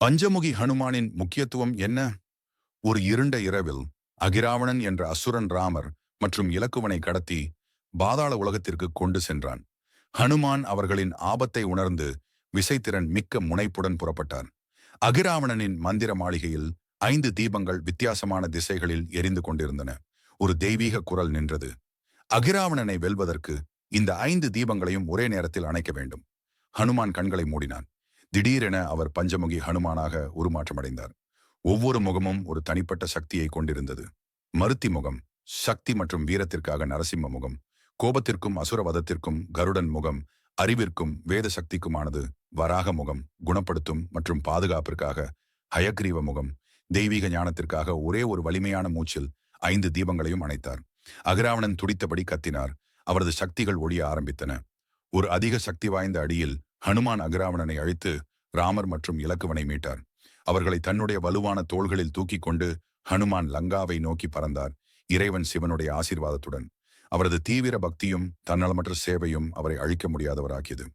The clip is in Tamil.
பஞ்சமுகி ஹனுமானின் முக்கியத்துவம் என்ன? ஒரு இருண்ட இரவில் அகிராவணன் என்ற அசுரன் ராமர் மற்றும் இலக்குவனை கடத்தி பாதாள உலகத்திற்கு கொண்டு சென்றான். ஹனுமான் அவர்களின் ஆபத்தை உணர்ந்து விசைத்திறன் மிக்க முனைப்புடன் புறப்பட்டார். அகிராவணனின் மந்திர மாளிகையில் 5 தீபங்கள் வித்தியாசமான திசைகளில் எரிந்து கொண்டிருந்தன. ஒரு தெய்வீக குரல் நின்றது. அகிராவணனை வெல்வதற்கு இந்த 5 தீபங்களையும் ஒரே நேரத்தில் அணைக்க வேண்டும். ஹனுமான் கண்களை மூடினான். திடீரென அவர் பஞ்சமுகி ஹனுமானாக உருமாற்றமடைந்தார். ஒவ்வொரு முகமும் ஒரு தனிப்பட்ட சக்தியை கொண்டிருந்தது. மருத்தி முகம் சக்தி மற்றும் வீரத்திற்காக நரசிம்ம முகம், கோபத்திற்கும் அசுரவதத்திற்கும் கருடன் முகம், அறிவிற்கும் வேத சக்திக்குமானது வராக முகம், குணப்படுத்தும் மற்றும் பாதுகாப்பிற்காக ஹயக்ரீவ முகம், தெய்வீக ஞானத்திற்காக ஒரே ஒரு வலிமையான மூச்சில் 5 தீபங்களையும் அணைத்தார். அகிராவணன் துடித்தபடி கத்தினார். அவரது சக்திகள் ஒழிய ஆரம்பித்தன. ஒரு அதிக சக்தி வாய்ந்த அடியில் ஹனுமான் அகிராவணனை அழித்து ராமர் மற்றும் இலக்குவனை மீட்டார். அவர்களை தன்னுடைய வலுவான தோள்களில் தூக்கி கொண்டு ஹனுமான் லங்காவை நோக்கி பறந்தார், இறைவன் சிவனுடைய ஆசீர்வாதத்துடன். அவரது தீவிர பக்தியும் தன்னலமற்ற சேவையும் அவரை அழிக்க முடியாதவராக்கியது.